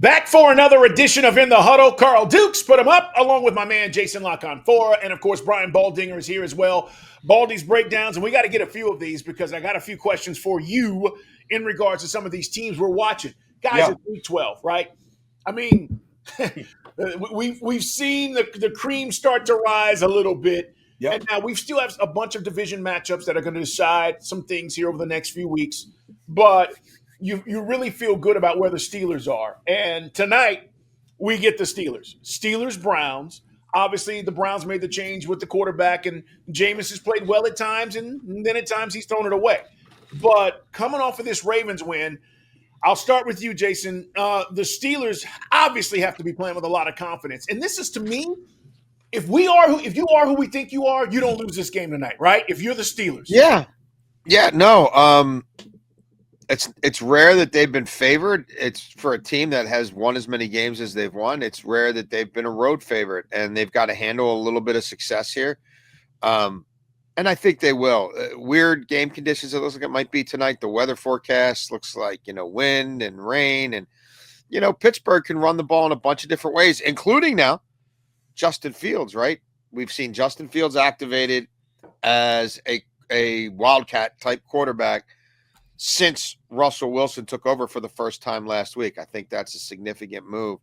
Back for another edition of In the Huddle. Carl Dukes put him up along with my man Jason La Canfora. And of course, Brian Baldinger is here as well. Baldy's breakdowns. And we got to get a few of these because I got a few questions for you in regards to some of these teams we're watching. Guys, Yeah. It's week 12, right? I mean, we've seen the cream start to rise a little bit. Yep. And now we still have a bunch of division matchups that are going to decide some things here over the next few weeks. But you really feel good about where the Steelers are. And tonight, we get the Steelers. Steelers-Browns. Obviously, the Browns made the change with the quarterback, and Jameis has played well at times, and then at times he's thrown it away. But coming off of this Ravens win, I'll start with you, Jason. The Steelers obviously have to be playing with a lot of confidence. And this is, to me, if you are who we think you are, you don't lose this game tonight, right? If you're the Steelers. Yeah. No. It's rare that they've been favored. It's for a team that has won as many games as they've won. It's rare that they've been a road favorite, and they've got to handle a little bit of success here. And I think they will. Weird game conditions. It looks like it might be tonight. The weather forecast looks like, wind and rain, and, Pittsburgh can run the ball in a bunch of different ways, including now Justin Fields, right? We've seen Justin Fields activated as a Wildcat type quarterback since Russell Wilson took over for the first time last week. I think that's a significant move.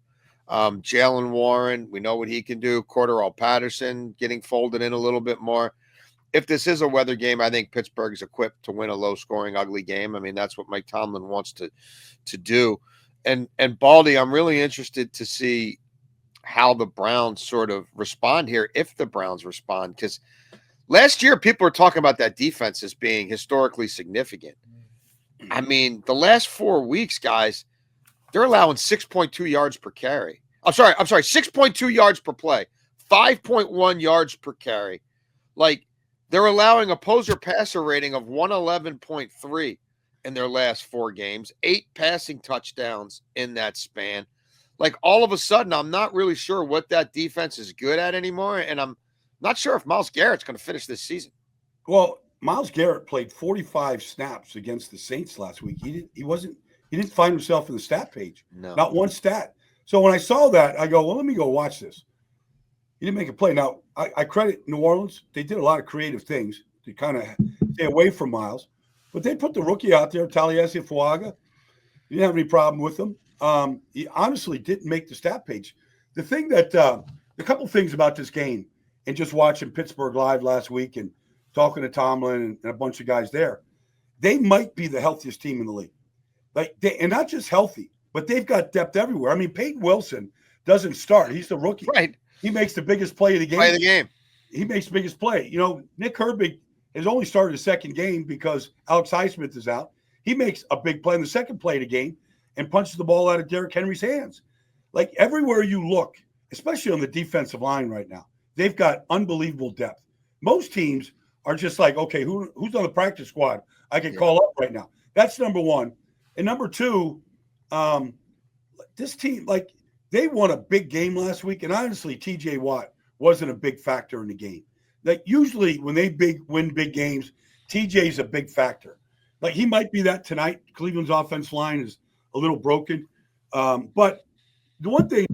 Jalen Warren, we know what he can do. Cordarrelle Patterson getting folded in a little bit more. If this is a weather game, I think Pittsburgh is equipped to win a low-scoring, ugly game. I mean, that's what Mike Tomlin wants to do. And Baldy, I'm really interested to see how the Browns sort of respond here, if the Browns respond, because last year people were talking about that defense as being historically significant. I mean, the last 4 weeks, guys, they're allowing 6.2 yards per carry. I'm sorry, 6.2 yards per play, 5.1 yards per carry. Like, they're allowing opposer passer rating of 111.3 in their last 4 games, 8 passing touchdowns in that span. Like, all of a sudden, I'm not really sure what that defense is good at anymore, and I'm not sure if Myles Garrett's going to finish this season. Well, Myles Garrett played 45 snaps against the Saints last week. He didn't find himself in the stat page. No. Not one stat. So when I saw that, I go, well, let me go watch this. He didn't make a play. Now, I credit New Orleans. They did a lot of creative things to kind of stay away from Myles. But they put the rookie out there, Taliesin Fuaga. You didn't have any problem with him. He honestly didn't make the stat page. The thing that a couple things about this game and just watching Pittsburgh live last week and talking to Tomlin and a bunch of guys there, they might be the healthiest team in the league. And not just healthy, but they've got depth everywhere. I mean, Peyton Wilson doesn't start. He's the rookie. Right. He makes the biggest play of the game. He makes the biggest play. Nick Herbig has only started the second game because Alex Highsmith is out. He makes a big play in the second play of the game and punches the ball out of Derrick Henry's hands. Like, everywhere you look, especially on the defensive line right now, they've got unbelievable depth. Most teams are just like, okay, who's on the practice squad I can call up right now? That's number one. And number two, this team, like, they won a big game last week, and honestly, TJ Watt wasn't a big factor in the game. Like, usually when they win big games, TJ's a big factor. Like, he might be that tonight. Cleveland's offense line is a little broken. But the one thing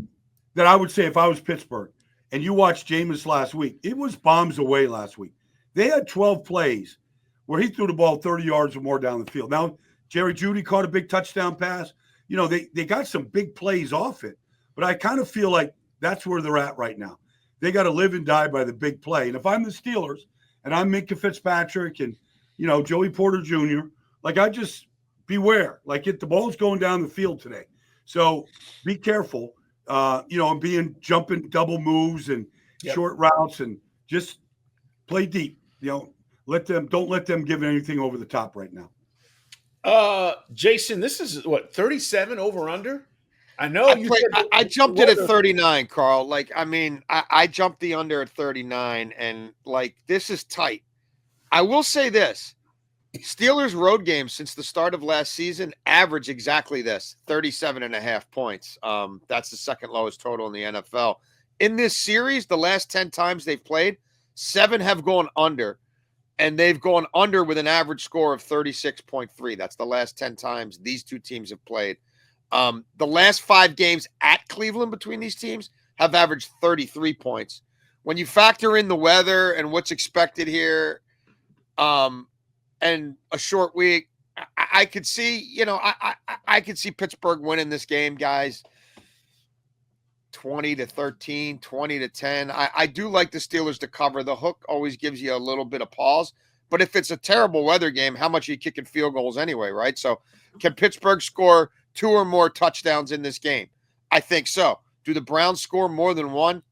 that I would say if I was Pittsburgh and you watched Jameis last week, it was bombs away last week. They had 12 plays where he threw the ball 30 yards or more down the field. Now, Jerry Jeudy caught a big touchdown pass. They got some big plays off it. But I kind of feel like that's where they're at right now. They got to live and die by the big play. And if I'm the Steelers and I'm Minkah Fitzpatrick and, Joey Porter Jr., like, I just beware. Like, the ball's going down the field today. So be careful, and jumping double moves and short routes and just play deep. Don't let them give anything over the top right now. Jason, this is what, 37 over under? I know I jumped it at 39, Carl. Like, I mean, I jumped the under at 39, and like, this is tight. I will say this. Steelers road games since the start of last season average exactly this, 37.5 points. That's the second lowest total in the NFL. In this series, the last 10 times they've played, 7 have gone under, and they've gone under with an average score of 36.3. That's the last 10 times these two teams have played. The last 5 games at Cleveland between these teams have averaged 33 points. When you factor in the weather and what's expected here, and a short week, I could see, I could see Pittsburgh winning this game, guys. 20-13, 20-10. I do like the Steelers to cover. The hook always gives you a little bit of pause. But if it's a terrible weather game, how much are you kicking field goals anyway, right? So can Pittsburgh score 2 or more touchdowns in this game? I think so. Do the Browns score more than 1?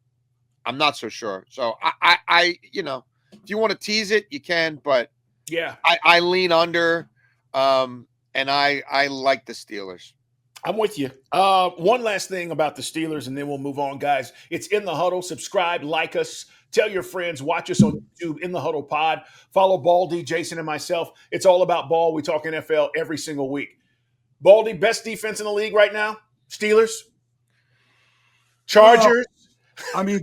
I'm not so sure. So I if you want to tease it, you can, but yeah, I lean under, and I like the Steelers. I'm with you. One last thing about the Steelers, and then we'll move on, guys. It's In the Huddle. Subscribe, like us, tell your friends, watch us on YouTube, In the Huddle Pod. Follow Baldy, Jason, and myself. It's all about ball. We talk NFL every single week. Baldy, best defense in the league right now? Steelers? Chargers?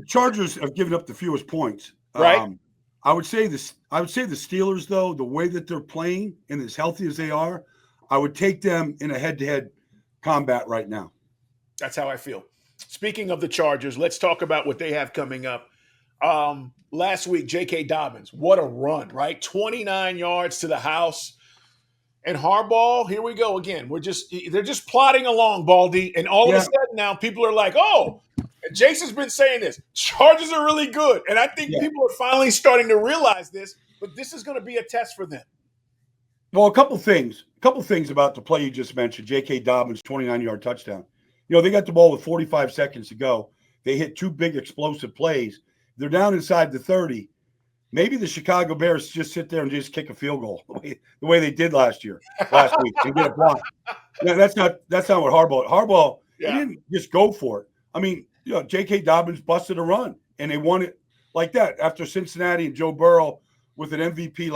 Chargers have given up the fewest points. Right. I would say the Steelers, though, the way that they're playing and as healthy as they are, I would take them in a head-to-head combat right now. That's how I feel. Speaking of the Chargers, let's talk about what they have coming up. Last week, J.K. Dobbins, what a run, right? 29 yards to the house. And Harbaugh, here we go again. They're just plodding along, Baldy. And all of a sudden now people are like, oh, and Jason's been saying this, Chargers are really good. And I think people are finally starting to realize this, but this is going to be a test for them. Well, a couple things about the play you just mentioned, J.K. Dobbins' 29-yard touchdown. They got the ball with 45 seconds to go. They hit 2 big explosive plays. They're down inside the 30. Maybe the Chicago Bears just sit there and just kick a field goal the way they did last week and get a block. Yeah, that's not what Harbaugh he didn't just go for it. J.K. Dobbins busted a run, and they won it like that after Cincinnati and Joe Burrow with an MVP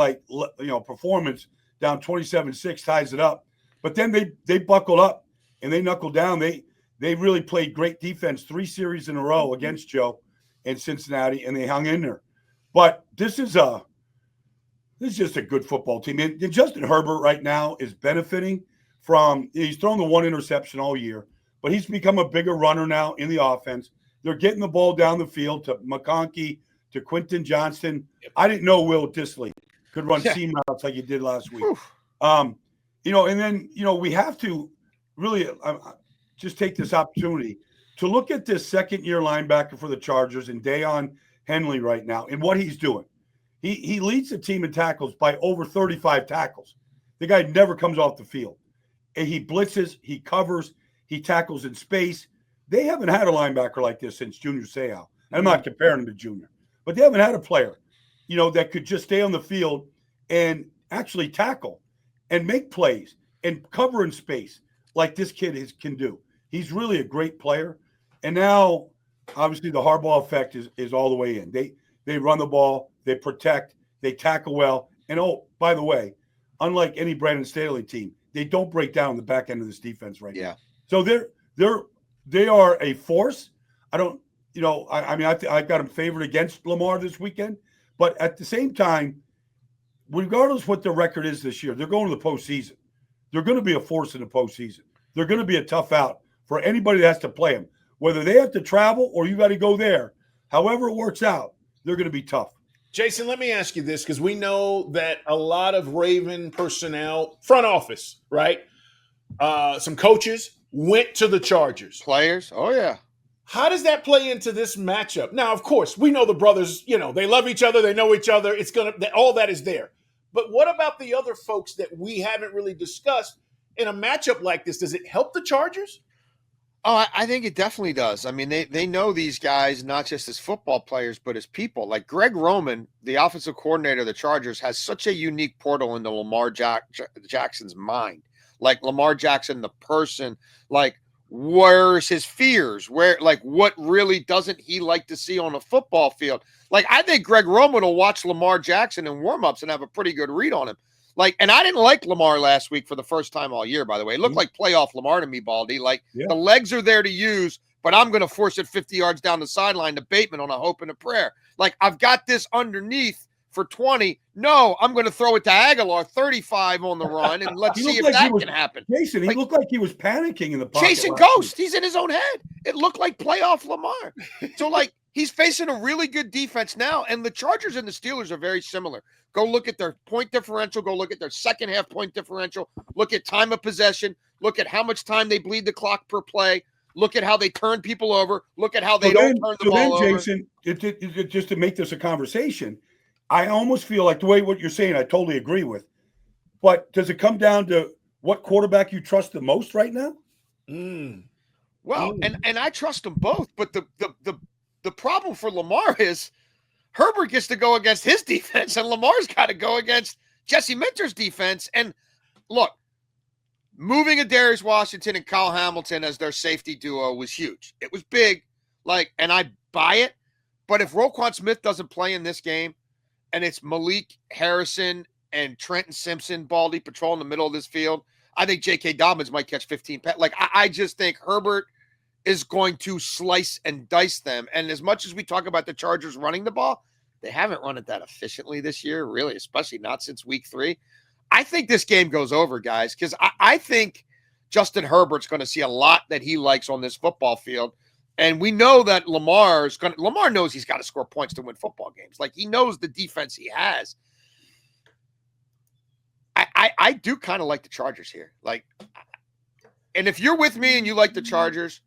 performance down 27-6 ties it up. But then they buckled up and they knuckled down. They really played great defense 3 series in a row against Joe and Cincinnati, and they hung in there. But this is just a good football team. And Justin Herbert right now is benefiting from he's thrown the 1 interception all year, but he's become a bigger runner now in the offense. They're getting the ball down the field to McConkey, to Quentin Johnston. I didn't know Will Dissly could run seam routes like he did last week. And then we have to really just take this opportunity to look at this second-year linebacker for the Chargers and Deion Henley right now and what he's doing. He leads the team in tackles by over 35 tackles. The guy never comes off the field. And he blitzes, he covers, he tackles in space. They haven't had a linebacker like this since Junior Seau. I'm not comparing him to Junior, but they haven't had a player, that could just stay on the field and actually tackle and make plays and cover in space like this kid can do. He's really a great player. And now, obviously, the Harbaugh effect is all the way in. They run the ball, they protect, they tackle well. And, oh, by the way, unlike any Brandon Staley team, they don't break down the back end of this defense right now. So they are a force. I don't, I got them favored against Lamar this weekend. But at the same time, regardless what their record is this year, they're going to the postseason. They're going to be a force in the postseason. They're going to be a tough out for anybody that has to play them. Whether they have to travel or you got to go there, however it works out, they're going to be tough. Jason, let me ask you this, because we know that a lot of Raven personnel, front office, right? Some coaches went to the Chargers. Players? Oh, yeah. How does that play into this matchup? Now, of course, we know the brothers, they love each other. They know each other. All that is there. But what about the other folks that we haven't really discussed in a matchup like this? Does it help the Chargers? Oh, I think it definitely does. I mean, they know these guys not just as football players, but as people. Like Greg Roman, the offensive coordinator of the Chargers, has such a unique portal into Lamar Jackson's mind. Like Lamar Jackson, the person, like where's his fears? What really doesn't he like to see on a football field? Like, I think Greg Roman will watch Lamar Jackson in warmups and have a pretty good read on him. And I didn't like Lamar last week for the first time all year, by the way. It looked like playoff Lamar to me, Baldy. The legs are there to use, but I'm going to force it 50 yards down the sideline to Bateman on a hope and a prayer. I've got this underneath for 20 No, I'm going to throw it to Aguilar, 35 on the run, and let's see if that can happen. Jason, he looked like he was panicking in the pocket. Chasing ghosts. He's in his own head. It looked like playoff Lamar. So, like, he's facing a really good defense now, and the Chargers and the Steelers are very similar. Go look at their point differential. Go look at their second half point differential. Look at time of possession. Look at how much time they bleed the clock per play. Look at how they turn people over. Look at how they don't turn the ball over. Jason, just to make this a conversation, I almost feel like the way what you're saying, I totally agree with. But does it come down to what quarterback you trust the most right now? Well, and I trust them both, but the problem for Lamar is Herbert gets to go against his defense, and Lamar's got to go against Jesse Minter's defense. And look, moving a Darius Washington and Kyle Hamilton as their safety duo was huge. It was big, and I buy it. But if Roquan Smith doesn't play in this game, and it's Malik Harrison and Trenton Simpson, Baldy, patrolling the middle of this field, I think J.K. Dobbins might catch 15. I just think Herbert is going to slice and dice them. And as much as we talk about the Chargers running the ball, they haven't run it that efficiently this year, really, especially not since week 3. I think this game goes over, guys, because I think Justin Herbert's going to see a lot that he likes on this football field. And we know that Lamar knows he's got to score points to win football games. Like, he knows the defense he has. I do kind of like the Chargers here. And if you're with me and you like the Chargers,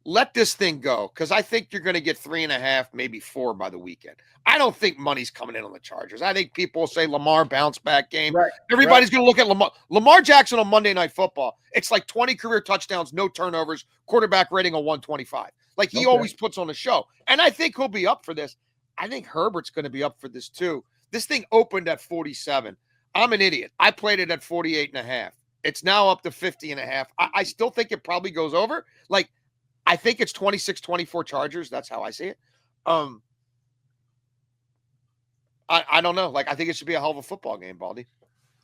let this thing go, because I think you're going to get 3.5, maybe 4 by the weekend. I don't think money's coming in on the Chargers. I think people will say Lamar bounce back game. Right. Everybody's going to look at Lamar Jackson on Monday Night Football. It's like 20 career touchdowns, no turnovers, quarterback rating of 125. Like, he always puts on a show. And I think he'll be up for this. I think Herbert's going to be up for this too. This thing opened at 47. I'm an idiot. I played it at 48.5. It's now up to 50.5. I still think it probably goes over. I think it's 26-24 Chargers. That's how I see it. I don't know. I think it should be a hell of a football game, Baldy.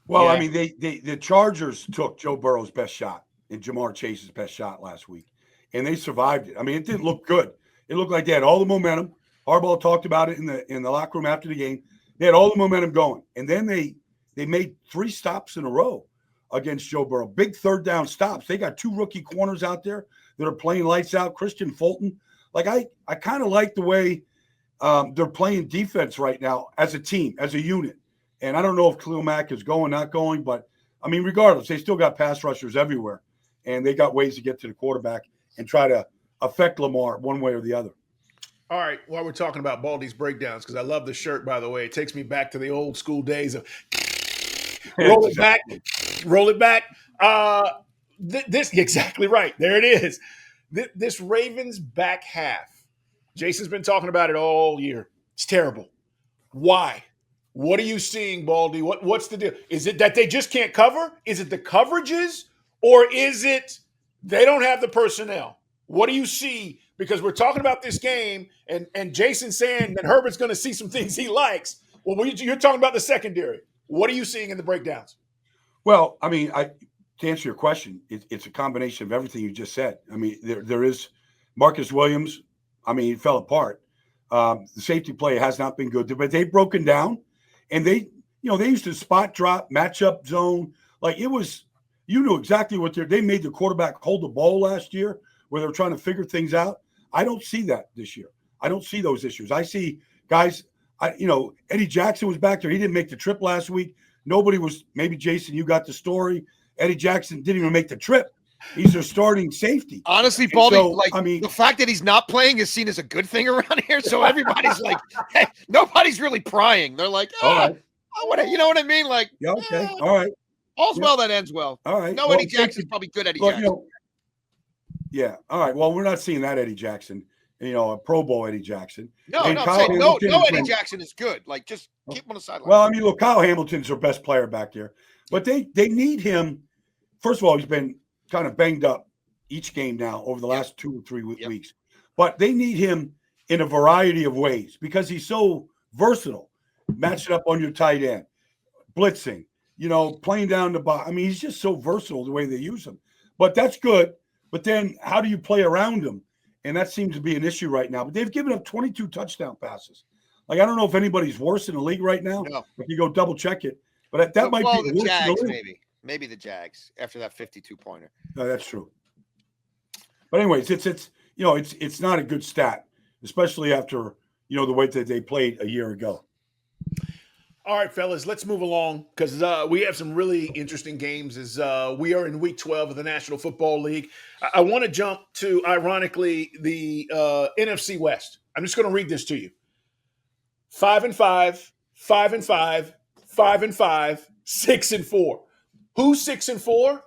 Well, yeah. I mean, the Chargers took Joe Burrow's best shot and Jamar Chase's best shot last week, and they survived it. I mean, it didn't look good. It looked like they had all the momentum. Harbaugh talked about it in the locker room after the game. They had all the momentum going, and then they made 3 stops in a row against Joe Burrow. Big third down stops. They got 2 rookie corners out there that are playing lights out. Christian Fulton. I kind of like the way they're playing defense right now as a team, as a unit. And I don't know if Khalil Mack is going, not going, but I mean, regardless, they still got pass rushers everywhere, and they got ways to get to the quarterback and try to affect Lamar one way or the other. All right, while we're talking about Baldy's breakdowns, because I love the shirt, by the way. It takes me back to the old school days of roll it back, roll it back. This exactly right. There it is. This Ravens back half. Jason's been talking about it all year. It's terrible. Why? What are you seeing, Baldy? What's the deal? Is it that they just can't cover? Is it the coverages? Or is it they don't have the personnel? What do you see? Because we're talking about this game, and Jason's saying that Herbert's going to see some things he likes. Well, you're talking about the secondary. What are you seeing in the breakdowns? Well, I mean, to answer your question, it's a combination of everything you just said. I mean, there is Marcus Williams. I mean, he fell apart. The safety play has not been good, but they've broken down, and they used to spot drop, matchup zone. You knew exactly what they made the quarterback hold the ball last year where they were trying to figure things out. I don't see that this year. I don't see those issues. I see guys, Eddie Jackson was back there. He didn't make the trip last week. Nobody was, maybe Jason, you got the story. Eddie Jackson didn't even make the trip. He's their starting safety. Honestly, Baldy, the fact that he's not playing is seen as a good thing around here. So everybody's like, hey, nobody's really prying. They're like, you know what I mean? Yeah, okay, all right. All's well that ends well. All right. Eddie Jackson's probably good Eddie Jackson. Yeah, all right. Well, we're not seeing that Eddie Jackson, a Pro Bowl Eddie Jackson. No, Eddie Jackson is good. Just keep him on the sideline. Well, I mean, look, Kyle Hamilton's their best player back there. But they need him. First of all, he's been kind of banged up each game now over the last 2 or 3 weeks. But they need him in a variety of ways because he's so versatile. Match it up on your tight end, blitzing, playing down the box. I mean, he's just so versatile the way they use him. But that's good. But then how do you play around him? And that seems to be an issue right now. But they've given up 22 touchdown passes. Like, I don't know if anybody's worse in the league right now. No. If you go double check it, but that might be the Jags, maybe the Jags after that 52-pointer. No, that's true. But anyways, it's not a good stat, especially after the way that they played a year ago. All right, fellas, let's move along because we have some really interesting games as we are in Week 12 of the National Football League. I want to jump to, ironically, the NFC West. I'm just going to read this to you. 5-5, 5-5, 5-5, 6-4. Who's 6-4?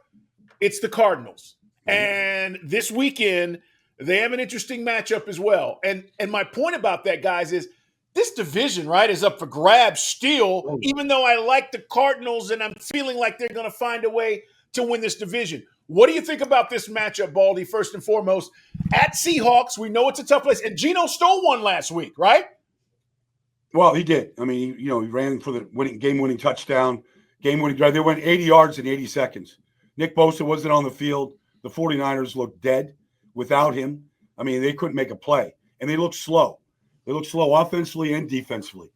It's the Cardinals. And this weekend, they have an interesting matchup as well. And my point about that, guys, is this division, right, is up for grabs still, even though I like the Cardinals and I'm feeling like they're going to find a way to win this division. What do you think about this matchup, Baldy, first and foremost? At Seahawks, we know it's a tough place. And Geno stole one last week, right? Well, he did. I mean, he ran for the game-winning touchdown, game-winning drive. They went 80 yards in 80 seconds. Nick Bosa wasn't on the field. The 49ers looked dead without him. I mean, they couldn't make a play. And they looked slow. They look slow offensively and defensively.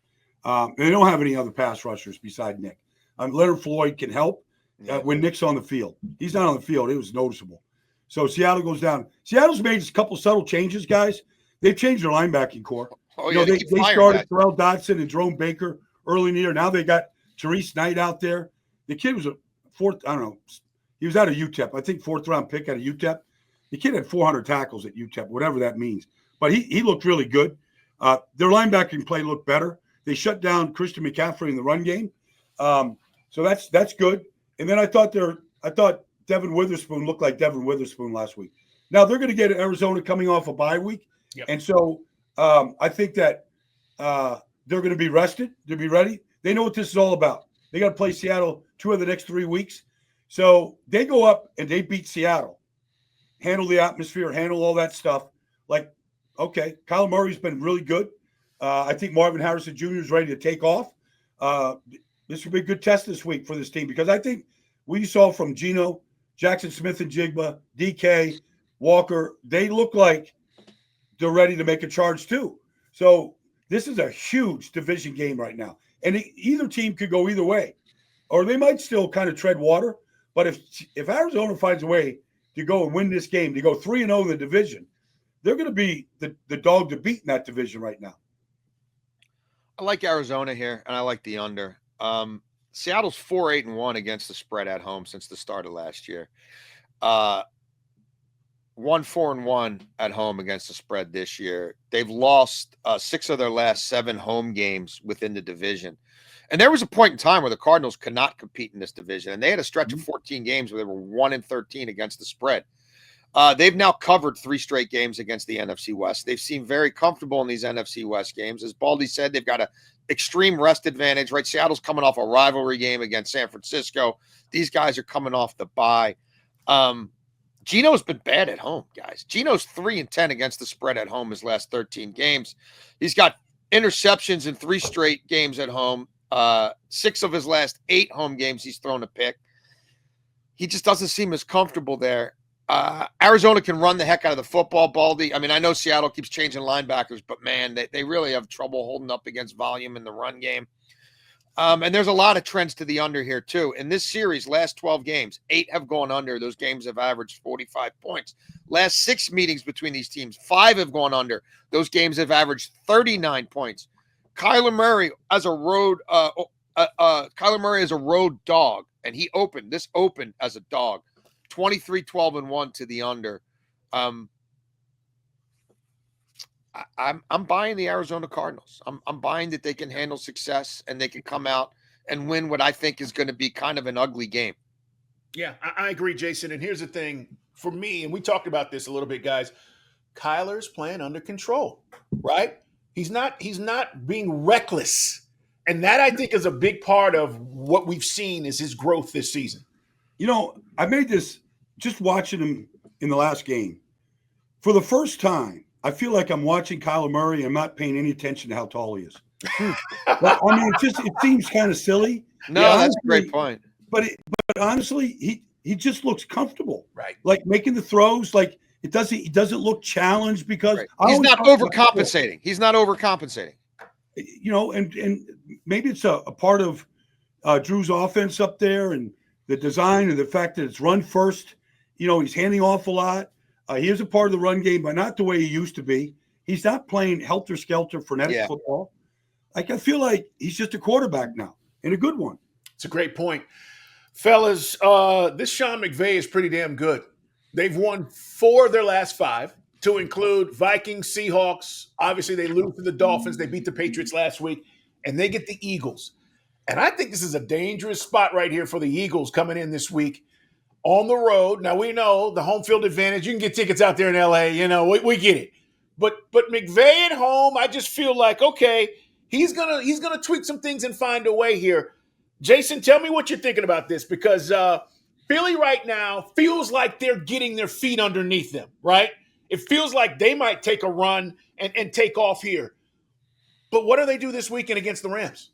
They don't have any other pass rushers beside Nick. Leonard Floyd can help when Nick's on the field. He's not on the field. It was noticeable. So Seattle goes down. Seattle's made a couple subtle changes, guys. They've changed their linebacking core. They started Terrell Dodson and Jerome Baker early in the year. Now they got Therese Knight out there. The kid was a fourth, I don't know. He was out of UTEP. I think fourth-round pick out of UTEP. The kid had 400 tackles at UTEP, whatever that means. But he looked really good. Their linebacking play looked better. They shut down Christian McCaffrey in the run game, so that's good. And then I thought Devin Witherspoon looked like Devin Witherspoon last week. Now they're going to get Arizona coming off a bye week, and so I think that they're going to be rested. They'll be ready. They know what this is all about. They got to play Seattle 2 of the next 3 weeks, so they go up and they beat Seattle, handle the atmosphere, handle all that stuff. Like, okay, Kyler Murray's been really good. I think Marvin Harrison Jr. is ready to take off. This will be a good test this week for this team because I think we saw from Geno, Jackson Smith and Jigba, DK, Walker, they look like they're ready to make a charge too. So this is a huge division game right now. And either team could go either way. Or they might still kind of tread water. But if Arizona finds a way to go and win this game, to go 3-0 in the division, they're going to be the dog to beat in that division right now. I like Arizona here, and I like the under. Seattle's 4-8-1 against the spread at home since the start of last year. 1-4-1 at home against the spread this year. They've lost 6 of their last 7 home games within the division. And there was a point in time where the Cardinals could not compete in this division, and they had a stretch of 14 games where they were 1-13 against the spread. They've now covered 3 straight games against the NFC West. They've seemed very comfortable in these NFC West games. As Baldy said, they've got an extreme rest advantage, right? Seattle's coming off a rivalry game against San Francisco. These guys are coming off the bye. Geno's been bad at home, guys. Geno's 3-10 against the spread at home his last 13 games. He's got interceptions in 3 straight games at home. 6 of his last 8 home games, he's thrown a pick. He just doesn't seem as comfortable there. Arizona can run the heck out of the football, Baldy. I mean, I know Seattle keeps changing linebackers, but man, they really have trouble holding up against volume in the run game. And there's a lot of trends to the under here too. In this series, last 12 games, 8 have gone under. Those games have averaged 45 points. Last 6 meetings between these teams, 5 have gone under. Those games have averaged 39 points. Kyler Murray as a road dog, and he opened as a dog. 23-12-1 to the under. I'm buying the Arizona Cardinals. I'm buying that they can handle success and they can come out and win what I think is going to be kind of an ugly game. Yeah, I agree, Jason. And here's the thing for me, and we talked about this a little bit, guys. Kyler's playing under control, right? He's not being reckless. And that, I think, is a big part of what we've seen is his growth this season. I made this just watching him in the last game. For the first time, I feel like I'm watching Kyler Murray and I'm not paying any attention to how tall he is. But, I mean, it seems kind of silly. No, yeah, that's a great point. But honestly, he just looks comfortable. Right. Like making the throws, like he doesn't look challenged because he's not overcompensating. He's not overcompensating. and maybe it's a part of Drew's offense up there and the design and the fact that it's run first. He's handing off a lot. He is a part of the run game, but not the way he used to be. He's not playing helter-skelter frenetic football. Like, I feel like he's just a quarterback now, and a good one. It's a great point. Fellas, this Sean McVay is pretty damn good. They've won 4 of their last 5, to include Vikings, Seahawks. Obviously, they lose to the Dolphins. They beat the Patriots last week, and they get the Eagles. And I think this is a dangerous spot right here for the Eagles coming in this week on the road. Now, we know the home field advantage. You can get tickets out there in L.A. We get it. But McVay at home, I just feel like, okay, he's gonna tweak some things and find a way here. Jason, tell me what you're thinking about this, because Philly right now feels like they're getting their feet underneath them, right? It feels like they might take a run and take off here. But what do they do this weekend against the Rams?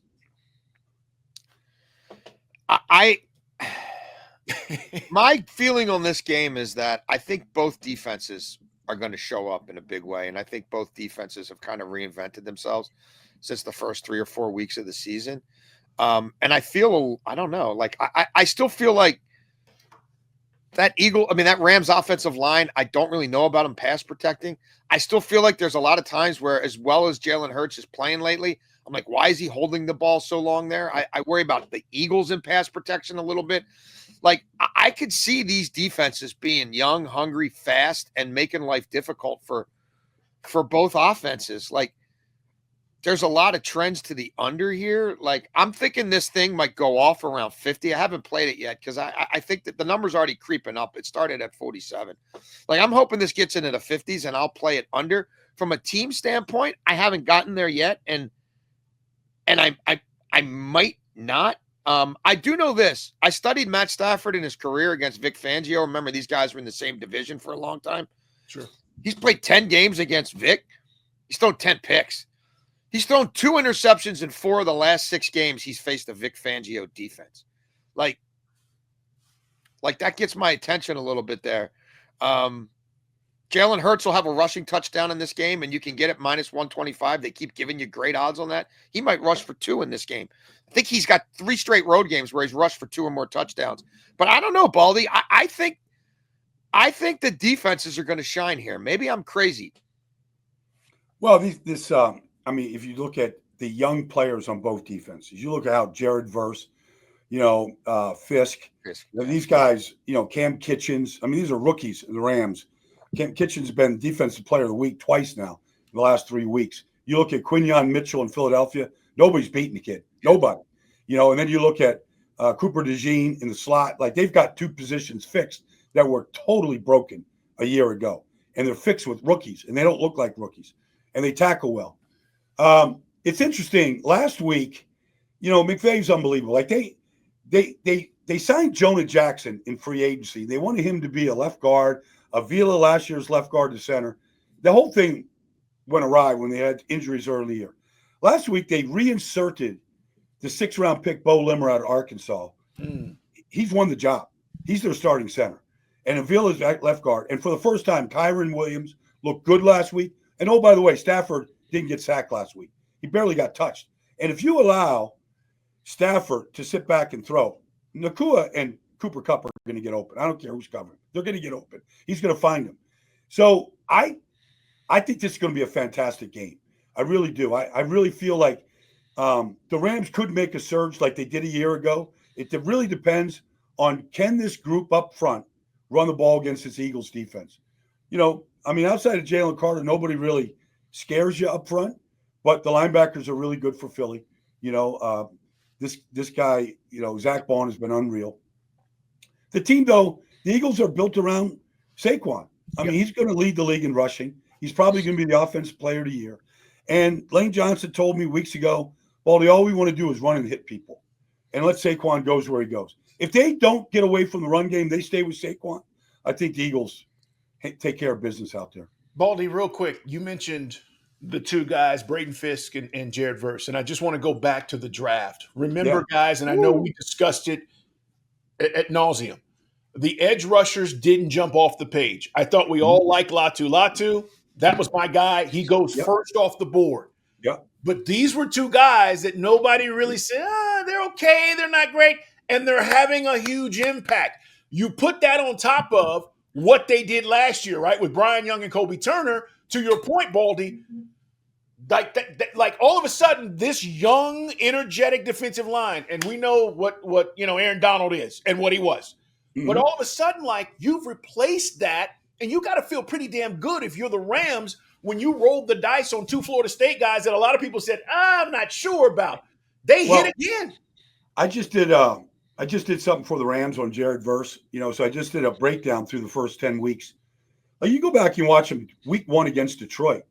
My feeling on this game is that I think both defenses are going to show up in a big way. And I think both defenses have kind of reinvented themselves since the first 3 or 4 weeks of the season. And I feel, I don't know, like I still feel like that Rams offensive line, I don't really know about them pass protecting. I still feel like there's a lot of times where, as well as Jalen Hurts is playing lately, I'm like, why is he holding the ball so long there? I worry about the Eagles in pass protection a little bit. Like, I could see these defenses being young, hungry, fast, and making life difficult for both offenses. Like, there's a lot of trends to the under here. Like, I'm thinking this thing might go off around 50. I haven't played it yet because I think that the number's already creeping up. It started at 47. Like, I'm hoping this gets into the 50s, and I'll play it under. From a team standpoint, I haven't gotten there yet, and I might not. I do know this. I studied Matt Stafford in his career against Vic Fangio. Remember, these guys were in the same division for a long time. Sure. He's played 10 games against Vic. He's thrown 10 picks. He's thrown 2 interceptions in 4 of the last 6 games he's faced a Vic Fangio defense. Like that gets my attention a little bit there. Jalen Hurts will have a rushing touchdown in this game, and you can get it minus 125. They keep giving you great odds on that. He might rush for 2 in this game. I think he's got 3 straight road games where he's rushed for 2 or more touchdowns. But I don't know, Baldy. I think the defenses are going to shine here. Maybe I'm crazy. Well, if you look at the young players on both defenses, you look at how Jared Verse, Fisk, these guys, Cam Kitchens. I mean, these are rookies in the Rams. Cam Kitchens has been Defensive Player of the Week twice now in the last 3 weeks. You look at Quinyon Mitchell in Philadelphia, nobody's beating the kid. Nobody. And then you look at Cooper DeJean in the slot. Like, they've got 2 positions fixed that were totally broken a year ago. And they're fixed with rookies, and they don't look like rookies. And they tackle well. It's interesting. Last week, McVay's unbelievable. Like, they signed Jonah Jackson in free agency. They wanted him to be a left guard, Avila last year's left guard to center. The whole thing went awry when they had injuries early in the year. Last week, they reinserted the 6th-round pick Bo Limmer out of Arkansas. He's won the job. He's their starting center. And Avila's at left guard. And for the first time, Kyron Williams looked good last week. And, oh, by the way, Stafford didn't get sacked last week. He barely got touched. And if you allow Stafford to sit back and throw, Nakua and Cooper Kupp are going to get open. I don't care who's covering. They're going to get open. He's going to find them. So I think this is going to be a fantastic game. I really do. I really feel like the Rams could make a surge like they did a year ago. It really depends on, can this group up front run the ball against this Eagles defense? Outside of Jalen Carter, nobody really scares you up front, but the linebackers are really good for Philly. This guy, Zach Bond has been unreal. The team, though, the Eagles are built around Saquon. I mean, he's going to lead the league in rushing. He's probably going to be the offensive player of the year. And Lane Johnson told me weeks ago, Baldy, all we want to do is run and hit people. And let Saquon goes where he goes. If they don't get away from the run game, they stay with Saquon, I think the Eagles take care of business out there. Baldy, real quick, you mentioned the 2 guys, Braden Fisk and Jared Verse, and I just want to go back to the draft. Remember, guys, and I know we discussed it at nauseum, the edge rushers didn't jump off the page. I thought we all liked Latu. That was my guy. He goes first off the board. Yep. But these were two guys that nobody really said, they're okay, they're not great, and they're having a huge impact. You put that on top of what they did last year, right, with Brian Young and Kobe Turner. To your point, Baldy, like all of a sudden, this young, energetic defensive line, and we know what Aaron Donald is and what he was, but all of a sudden, like you've replaced that, and you got to feel pretty damn good if you're the Rams when you rolled the dice on two Florida State guys that a lot of people said, I'm not sure about. They hit again. I just did something for the Rams on Jared Verse, so I just did a breakdown through the first 10 weeks. Like you go back and watch him week 1 against Detroit.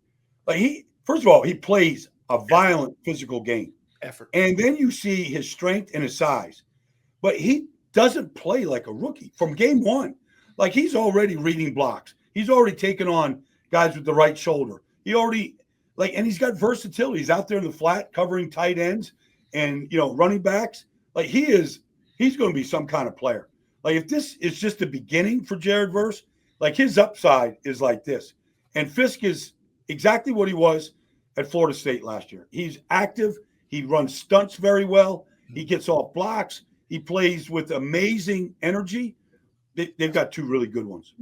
Like first of all, he plays a violent physical game. Effort. And then you see his strength and his size. But he doesn't play like a rookie from game 1. Like he's already reading blocks. He's already taken on guys with the right shoulder. And he's got versatility. He's out there in the flat covering tight ends and, running backs. Like he's going to be some kind of player. Like if this is just the beginning for Jared Verse, like his upside is like this. And Fisk is exactly what he was at Florida State last year. He's active. He runs stunts very well. He gets off blocks. He plays with amazing energy. They've got two really good ones.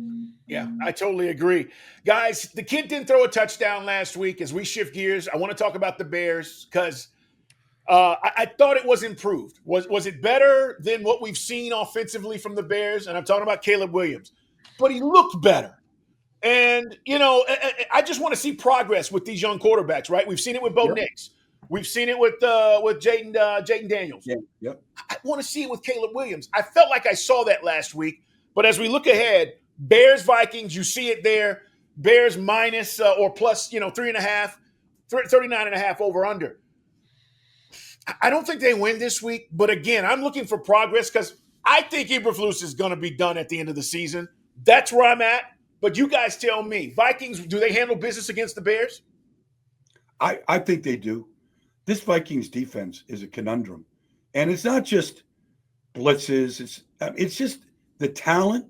Yeah, I totally agree. Guys, the kid didn't throw a touchdown last week. As we shift gears, I want to talk about the Bears because I thought it was improved. Was it better than what we've seen offensively from the Bears? And I'm talking about Caleb Williams. But he looked better. And, I just want to see progress with these young quarterbacks, right? We've seen it with Bo Nix. We've seen it with Jaden Daniels. Yeah. I want to see it with Caleb Williams. I felt like I saw that last week. But as we look ahead, Bears, Vikings, you see it there. Bears minus or plus, 3.5, 39.5 over under. I don't think they win this week. But again, I'm looking for progress because I think Eberflus is going to be done at the end of the season. That's where I'm at. But you guys tell me, Vikings, do they handle business against the Bears? I think they do. This Vikings defense is a conundrum. And it's not just blitzes. It's just the talent,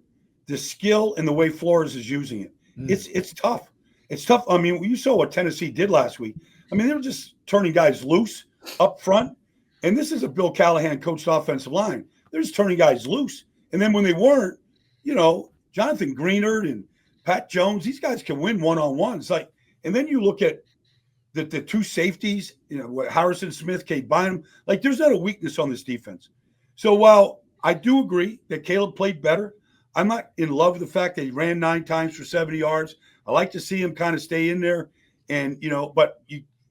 the skill, and the way Flores is using it. It's tough. It's tough. I mean, you saw what Tennessee did last week. I mean, they were just turning guys loose up front. And this is a Bill Callahan coached offensive line. They're just turning guys loose. And then when they weren't, Jonathan Greenard and Pat Jones, these guys can win one-on-ones. Like, and then you look at the two safeties, Harrison Smith, Cade Bynum. Like, there's not a weakness on this defense. So while I do agree that Caleb played better, I'm not in love with the fact that he ran 9 times for 70 yards. I like to see him kind of stay in there. And, but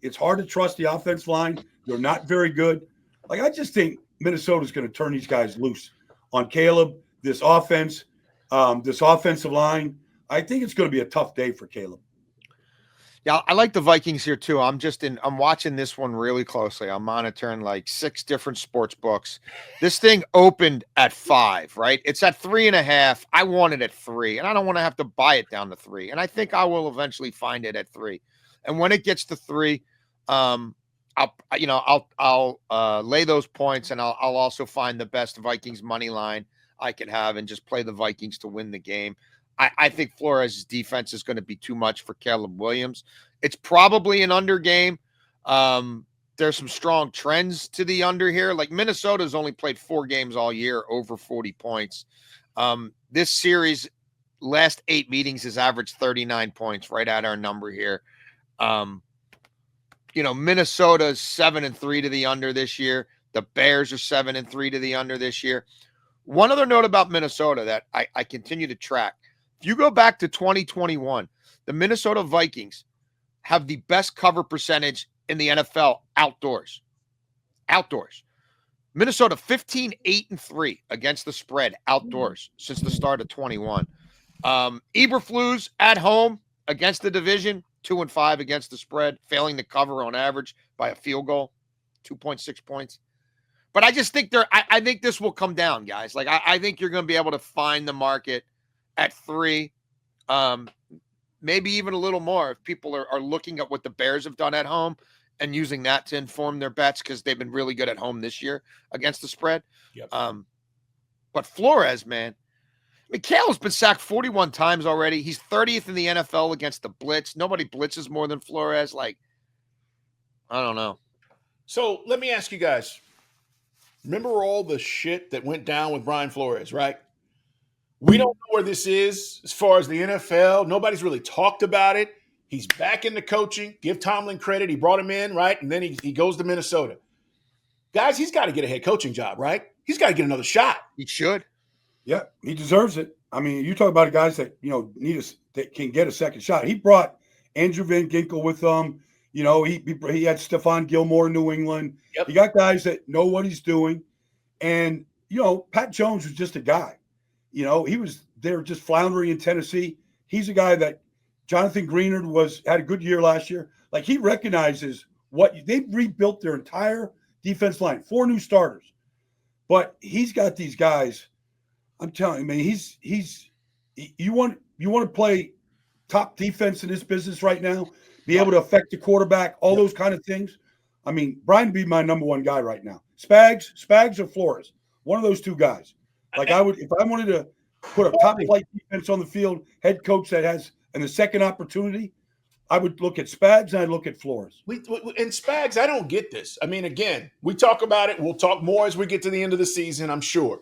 it's hard to trust the offensive line. They're not very good. Like, I just think Minnesota's going to turn these guys loose on Caleb, this offense, this offensive line. I think it's going to be a tough day for Caleb. Yeah, I like the Vikings here too. I'm watching this one really closely. I'm monitoring like 6 different sports books. This thing opened at 5, right? It's at 3.5. I want it at 3, and I don't want to have to buy it down to 3. And I think I will eventually find it at 3. And when it gets to 3, I'll lay those points, and I'll also find the best Vikings money line I could have and just play the Vikings to win the game. I think Flores' defense is going to be too much for Caleb Williams. It's probably an under game. There's some strong trends to the under here. Like Minnesota's only played 4 games all year, over 40 points. This series, last 8 meetings, has averaged 39 points, right at our number here. Minnesota's 7-3 to the under this year. The Bears are 7-3 to the under this year. One other note about Minnesota that I continue to track. If you go back to 2021, the Minnesota Vikings have the best cover percentage in the NFL outdoors. Minnesota 15-8-3 against the spread outdoors since the start of 21. Eberflus at home against the division, 2-5 against the spread, failing to cover on average by a field goal, 2.6 points. But I just think I think this will come down, guys. Like I think you're going to be able to find the market at 3, maybe even a little more if people are looking at what the Bears have done at home and using that to inform their bets because they've been really good at home this year against the spread. Yep. But Flores, man, Caleb's been sacked 41 times already. He's 30th in the NFL against the blitz. Nobody blitzes more than Flores. Like, I don't know. So let me ask you guys. Remember all the shit that went down with Brian Flores, right? We don't know where this is as far as the NFL. Nobody's really talked about it. He's back into coaching. Give Tomlin credit. He brought him in, right? And then he goes to Minnesota. Guys, he's got to get a head coaching job, right? He's got to get another shot. He should. Yeah, he deserves it. I mean, you talk about guys that that can get a second shot. He brought Andrew Van Ginkel with him. He had Stephon Gilmore in New England. Yep. You got guys that know what he's doing, and Pat Jones was just a guy. He was there just floundering in Tennessee. He's a guy that Jonathan Greenard had a good year last year. Like, he recognizes what they've rebuilt their entire defense line, 4 new starters, but he's got these guys. I'm telling you, man, you want to play top defense in this business right now, be able to affect the quarterback, all those kind of things. I mean, Brian would be my number one guy right now. Spags or Flores, one of those two guys. Like, I would, if I wanted to put a top flight defense on the field, head coach that has the second opportunity, I would look at Spags and I'd look at Flores. And Spags, I don't get this. I mean, again, we talk about it. We'll talk more as we get to the end of the season, I'm sure.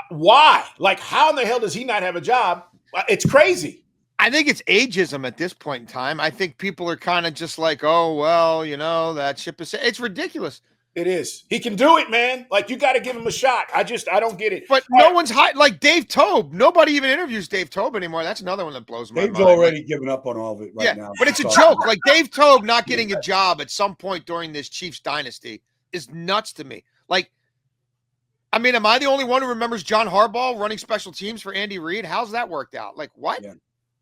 Why? Like, how in the hell does he not have a job? It's crazy. I think it's ageism at this point in time. I think people are kind of just like, oh, well, that ship is. It's ridiculous. It is. He can do it, man. Like, you got to give him a shot. I don't get it. But no one's high. Like Dave Tobe. Nobody even interviews Dave Tobe anymore. That's another one that blows my mind. Dave's already given up on all of it right now. But it's a joke. Like, Dave Tobe not getting a job at some point during this Chiefs dynasty is nuts to me. Like, I mean, am I the only one who remembers John Harbaugh running special teams for Andy Reid? How's that worked out? Like, what?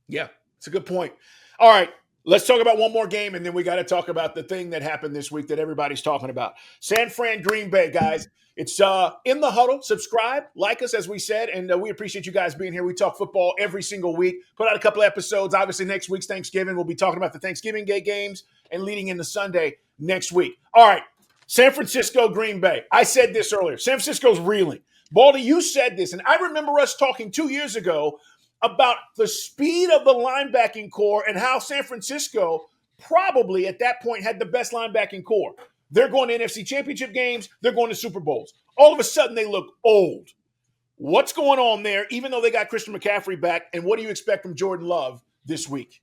Yeah, it's a good point. All right. Let's talk about one more game, and then we got to talk about the thing that happened this week that everybody's talking about. San Fran, Green Bay, guys. It's in the huddle. Subscribe, like us, as we said, and we appreciate you guys being here. We talk football every single week. Put out a couple episodes. Obviously, next week's Thanksgiving. We'll be talking about the Thanksgiving Day games and leading into Sunday next week. All right, San Francisco, Green Bay. I said this earlier. San Francisco's reeling. Baldy, you said this, and I remember us talking 2 years ago about the speed of the linebacking core and how San Francisco probably at that point had the best linebacking core. They're going to NFC Championship games. They're going to Super Bowls. All of a sudden, they look old. What's going on there, even though they got Christian McCaffrey back, and what do you expect from Jordan Love this week?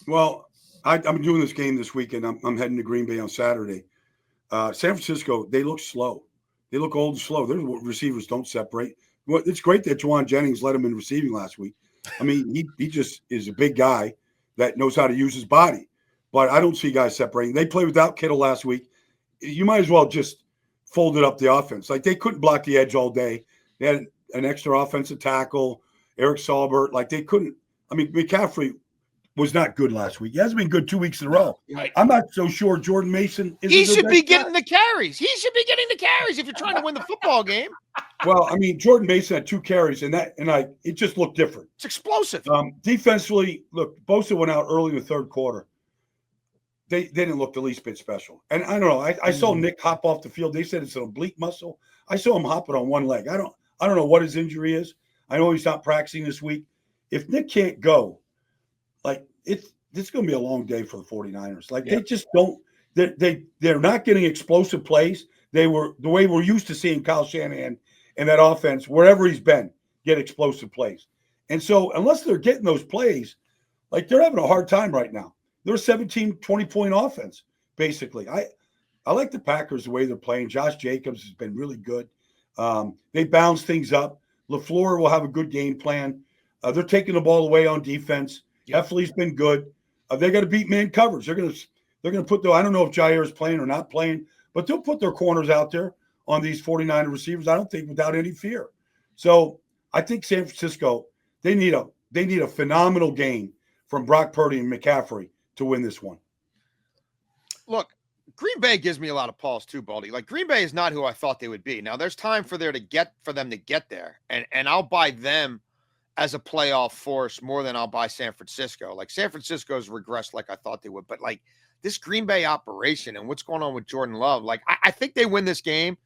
Well, I'm doing this game this weekend. I'm heading to Green Bay on Saturday. San Francisco, they look slow. They look old and slow. Their receivers don't separate. Well, it's great that Juwan Jennings led him in receiving last week. I mean, he just is a big guy that knows how to use his body. But I don't see guys separating. They played without Kittle last week. You might as well just fold it up the offense. Like, they couldn't block the edge all day. They had an extra offensive tackle, Eric Saubert. Like, they couldn't. I mean, McCaffrey was not good last week. He hasn't been good 2 weeks in a row. Right. I'm not so sure Jordan Mason is. He should be getting the carries. He should be getting the carries if you're trying to win the football game. Well, I mean, Jordan Mason had 2 carries, and it just looked different. It's explosive. Defensively, look, Bosa went out early in the third quarter. They didn't look the least bit special. And I don't know. I saw Nick hop off the field. They said it's an oblique muscle. I saw him hopping on one leg. I don't know what his injury is. I know he's not practicing this week. If Nick can't go, like, it's going to be a long day for the 49ers. Like, They just don't. They're not getting explosive plays. They were the way we're used to seeing Kyle Shanahan and that offense, wherever he's been, get explosive plays. And so unless they're getting those plays, like, they're having a hard time right now. They're a 17, 20-point offense, basically. I like the Packers the way they're playing. Josh Jacobs has been really good. They bounce things up. LaFleur will have a good game plan. They're taking the ball away on defense. Yep. Heffley's been good. They got to beat man coverage. They're going to put I don't know if Jair is playing or not playing, but they'll put their corners out there on these 49er receivers, I don't think, without any fear. So I think San Francisco, they need a phenomenal game from Brock Purdy and McCaffrey to win this one. Look, Green Bay gives me a lot of pause too, Baldy. Like, Green Bay is not who I thought they would be. Now, there's time for them to get there, and I'll buy them as a playoff force more than I'll buy San Francisco. Like, San Francisco's regressed like I thought they would, but like, this Green Bay operation and what's going on with Jordan Love, like, I think they win this game.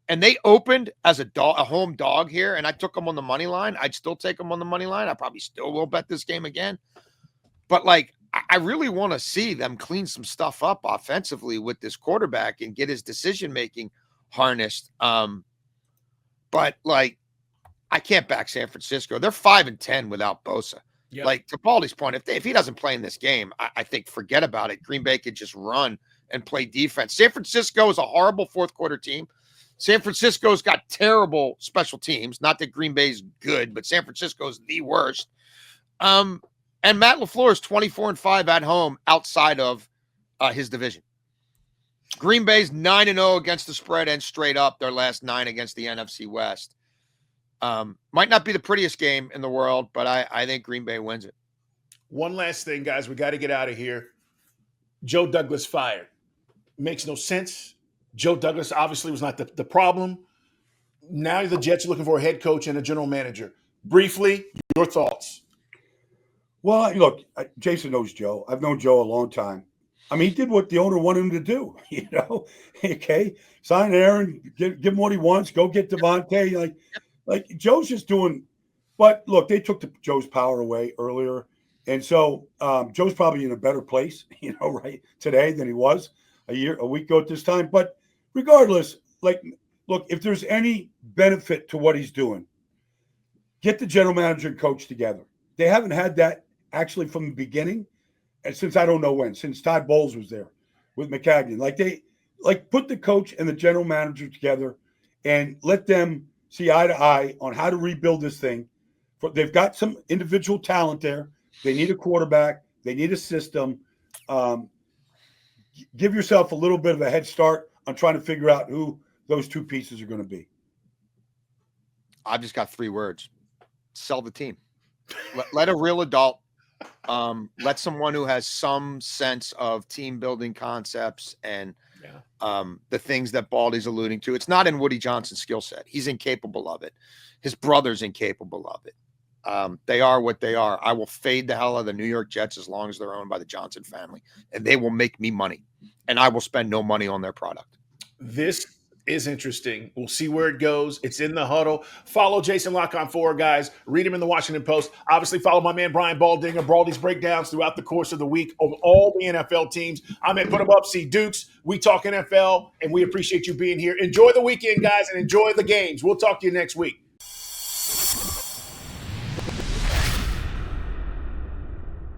And they opened as a home dog here, and I took them on the money line. I'd still take them on the money line. I probably still will bet this game again. But, like, I really want to see them clean some stuff up offensively with this quarterback and get his decision making harnessed. But like, I can't back San Francisco. They're 5-10 without Bosa. Yep. Like, to Baldy's point, if he doesn't play in this game, I think forget about it. Green Bay could just run and play defense. San Francisco is a horrible fourth quarter team. San Francisco's got terrible special teams. Not that Green Bay's good, but San Francisco's the worst. And Matt LaFleur is 24-5 at home outside of his division. Green Bay's 9-0 against the spread and straight up their last 9 against the NFC West. Might not be the prettiest game in the world, but I think Green Bay wins it. One last thing, guys. We got to get out of here. Joe Douglas fired. Makes no sense. Joe Douglas obviously was not the problem. Now the Jets are looking for a head coach and a general manager. Briefly, your thoughts. Well, look, Jason knows Joe. I've known Joe a long time. I mean, he did what the owner wanted him to do, Okay, sign Aaron, give him what he wants, go get Devontae. Like Joe's just doing. But look, they took Joe's power away earlier, and so Joe's probably in a better place, right today than he was a week ago at this time. But regardless, look, if there's any benefit to what he's doing, get the general manager and coach together. They haven't had that actually from the beginning, and since I don't know when, since Todd Bowles was there with McCagnon. Put the coach and the general manager together and let them see eye to eye on how to rebuild this thing. They've got some individual talent there. They need a quarterback. They need a system. Give yourself a little bit of a head start on trying to figure out who those two pieces are going to be. I've just got 3 words. Sell the team. Let a real adult, let someone who has some sense of team building concepts and the things that Baldy's alluding to. It's not in Woody Johnson's skill set. He's incapable of it. His brother's incapable of it. They are what they are. I will fade the hell out of the New York Jets as long as they're owned by the Johnson family, and they will make me money, and I will spend no money on their product. This is interesting. We'll see where it goes. It's in the huddle. Follow Jason La Canfora, guys. Read him in the Washington Post. Obviously, follow my man Brian Baldinger, Baldy's breakdowns throughout the course of the week of all the NFL teams. I'm at Put 'em Up, see Dukes. We talk NFL, and we appreciate you being here. Enjoy the weekend, guys, and enjoy the games. We'll talk to you next week.